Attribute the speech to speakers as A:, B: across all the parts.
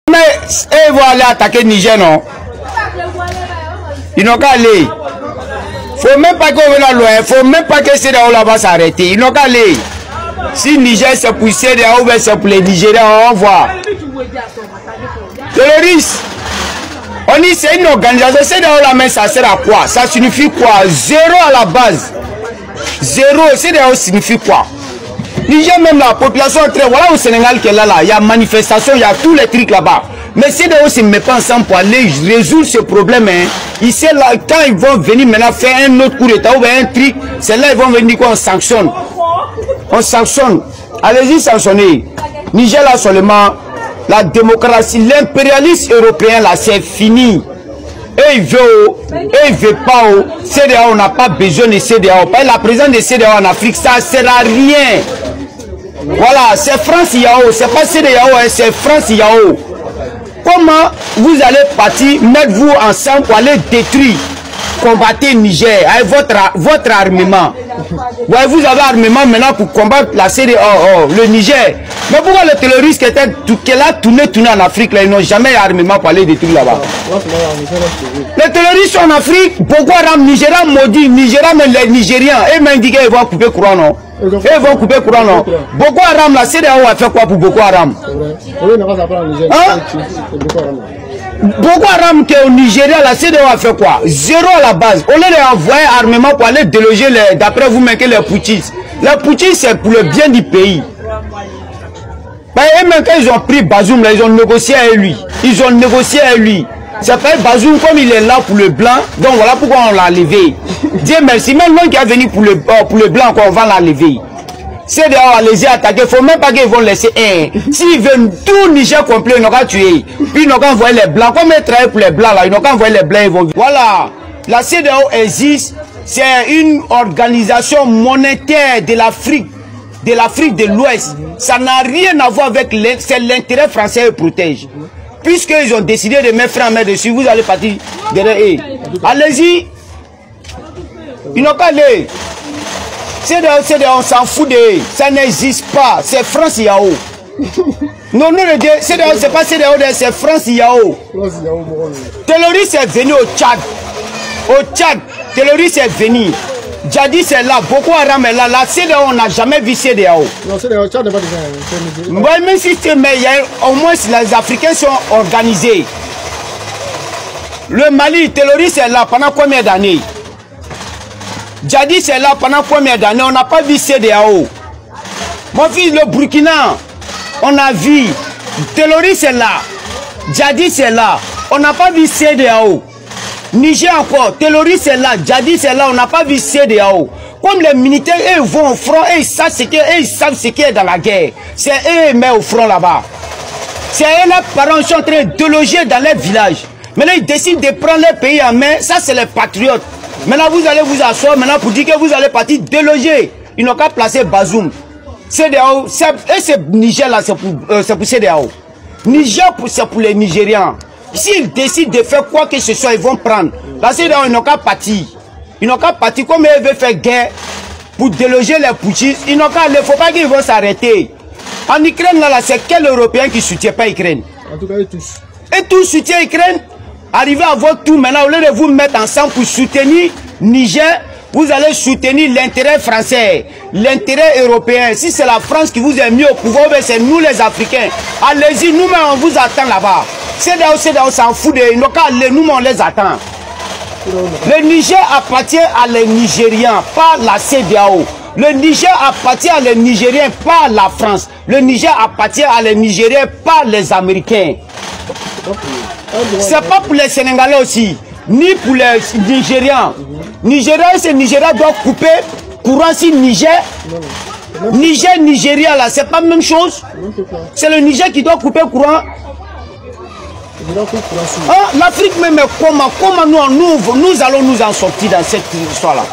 A: Mais ils vont aller attaquer Niger, non? Ils n'ont qu'à aller. Faut même pas qu'on vienne loin. Faut même pas que CEDEAO là-bas s'arrêter. Ils n'ont qu'à aller. Si Niger c'est pour CEDEAO ou c'est pour les Nigériens, on va voir. Terroristes. On dit c'est une organisation. CEDEAO là, mais ça sert à quoi? Ça signifie quoi? Zéro à la base. Zéro. CEDEAO signifie quoi? Niger même la population est très... Voilà au Sénégal qui est là, il y a manifestation, il y a tous les trucs là-bas. Mais CEDEAO ne se met pas ensemble pour aller résoudre ce problème. Hein. Ici, là, quand ils vont venir maintenant faire un autre coup d'état ou un truc, c'est là qu'ils vont venir quoi, on sanctionne. On sanctionne. Allez-y sanctionner. Niger là seulement, la démocratie, l'impérialisme européen là, c'est fini. Et il veut pas. CEDEAO, on n'a pas besoin de CEDEAO. La présence de CEDEAO en Afrique, ça ne sert à rien. Voilà, c'est France Yao, c'est pas CEDEAO, c'est France Yao. Comment vous allez partir, mettre vous ensemble pour aller détruire, combattre Niger avec votre armement? Ouais, vous avez armement maintenant pour combattre la CEDEAO, le Niger. Mais pourquoi les terroristes qui là tourné en Afrique, là, ils n'ont jamais armement pour aller détruire là-bas? Les terroristes sont en Afrique, Boko Haram, Nigeria maudit, Nigeria, mais les Nigériens, ils m'ont dit qu'ils vont couper courant, non? Ils vont couper courant, non? Boko Haram, la CEDEAO a fait quoi pour Boko Haram? Hein? Boko Haram qui est au Nigeria, la CEDEAO a fait quoi? Zéro à la base. On les envoyé armement pour aller déloger, d'après vous, les putschistes. Les putschistes, c'est pour le bien du pays. Et même quand ils ont pris Bazoum, là, ils ont négocié avec lui. Ils ont négocié avec lui. C'est pas Bazoum, comme il est là pour le blanc, donc voilà pourquoi on l'a levé. Dieu merci, même l'homme qui est venu pour le blanc, on va la lever. C'est dehors à les attaquer, il ne faut même pas qu'ils vont laisser un. S'ils veulent tout Niger complet, ils n'ont qu'à tuer. Puis ils n'ont qu'à envoyer les blancs. Comme ils travaillent pour les blancs, là, ils n'ont qu'à envoyer les blancs, ils vont. Voilà, la CEDEAO existe, c'est une organisation monétaire de l'Afrique de l'Ouest. Ça n'a rien à voir avec l'intérêt français qui protège. Puisqu'ils ont décidé de mettre frein à main dessus, vous allez partir derrière eux. Allez-y. Ils n'ont pas aller. CEDEAO, on s'en fout de eux. Ça n'existe pas. C'est France Yao. Non, CEDEAO, c'est pas CEDEAO, c'est France Yao. Terroriste est venu au Tchad. Au Tchad, terroriste est venu. Djadi c'est là, Boko Haram est là. La CEDEAO, on n'a jamais vu CEDEAO. Non, CEDEAO, Tchad n'est pas déjà. Même si mais au moins les Africains sont organisés. Le Mali, terroriste est là pendant combien d'années? Djadi c'est là pendant combien d'années? On n'a pas vu CEDEAO. Mon fils, le Burkina, on a vu. Terroriste est là. Djadi c'est là. On n'a pas vu CEDEAO. Niger encore, terroriste est là, Djadi c'est là, on n'a pas vu CEDEAO. Comme les militaires, eux vont au front, et ils savent ce qui est dans la guerre. C'est eux qui mettent au front là-bas. C'est eux, les parents sont en train de déloger dans les villages. Maintenant, ils décident de prendre les pays en main. Ça, c'est les patriotes. Maintenant, vous allez vous asseoir maintenant pour dire que vous allez partir déloger. Ils n'ont qu'à placer Bazoum. CEDEAO, et c'est Niger là, c'est pour CEDEAO. Niger, c'est pour les Nigérians. S'ils décident de faire quoi que ce soit, ils vont prendre. La CEDEAO, ils n'ont qu'à partir. Ils n'ont qu'à partir comme ils veulent faire guerre pour déloger les putschistes. Ils n'ont qu'à aller. Il ne faut pas qu'ils vont s'arrêter. En Ukraine, là c'est quel Européen qui ne soutient pas l'Ukraine? En tout cas, eux tous. Et tous soutiennent l'Ukraine. Arrivez à votre tour maintenant, au lieu de vous mettre ensemble pour soutenir Niger, vous allez soutenir l'intérêt français, l'intérêt européen. Si c'est la France qui vous a mis au pouvoir, c'est nous les Africains. Allez-y, nous-mêmes, on vous attend là-bas. CEDEAO s'en fout de nous, nous on les attend. Le Niger appartient à les Nigériens, pas la CEDEAO. Le Niger appartient à les Nigériens, pas la France. Le Niger appartient à les Nigériens, pas les Américains. C'est pas pour les Sénégalais aussi, ni pour les Nigériens. Nigeria doit couper courant si Niger. Nigeria là, c'est pas la même chose. C'est le Niger qui doit couper courant. Ah, l'Afrique même, comment nous allons nous en sortir dans cette histoire-là?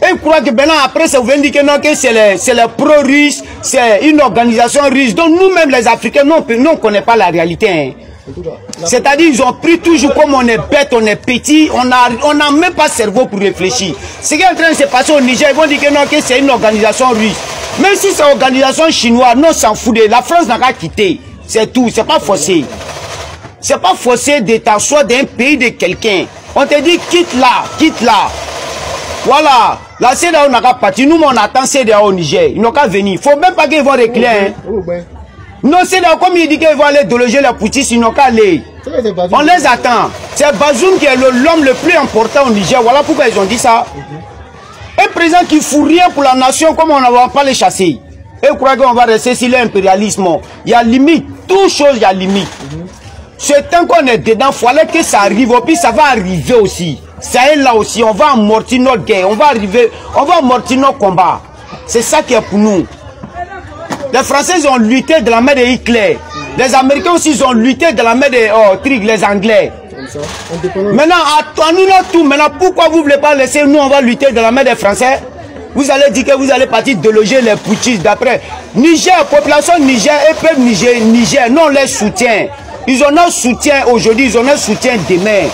A: Et ils croient que maintenant, après, ça vous dire que non, que c'est les pro-russes, c'est une organisation russe. Donc nous-mêmes, les Africains, nous, on ne connaît pas la réalité. Hein. C'est-à-dire, ils ont pris toujours comme on est bête, on est petit, on n'a même pas cerveau pour réfléchir. Ce qui est en train de se passer au Niger, ils vont dire que non, que c'est une organisation russe. Même si c'est une organisation chinoise, non, s'en fout. La France n'a qu'à quitter. C'est tout, c'est pas forcé. C'est pas forcé de t'asseoir d'un pays de quelqu'un. On te dit quitte là, quitte là. Voilà, la CEDEAO n'a pas parti. Nous, on attend CEDEAO au Niger. Ils n'ont qu'à venir. Il ne faut même pas qu'ils vont reculer. Hein. Non, CEDEAO, comme il dit qu'ils vont aller déloger les poutistes, ils n'ont qu'à aller. On les attend. C'est Bazoum qui est l'homme le plus important au Niger. Voilà pourquoi ils ont dit ça. Un président qui ne fout rien pour la nation, comme on ne va pas les chasser. Et vous croyez qu'on va rester sur l'impérialisme? Il y a limite. Toute chose, il y a limite. C'est tant qu'on est dedans, il fallait que ça arrive. Et puis ça va arriver aussi. Ça est là aussi. On va amortir notre guerre. On va arriver. On va amortir nos combats. C'est ça qui est pour nous. Les Français ils ont lutté de la main de Hitler. Les Américains aussi ils ont lutté de la main de les Anglais. Maintenant, à nous tout. Maintenant, pourquoi vous ne voulez pas laisser nous, on va lutter de la main des Français? Vous allez dire que vous allez partir déloger les putschistes d'après. Niger, population Niger et peuple Niger, non, les soutient. Ils ont un soutien aujourd'hui, ils ont un soutien demain.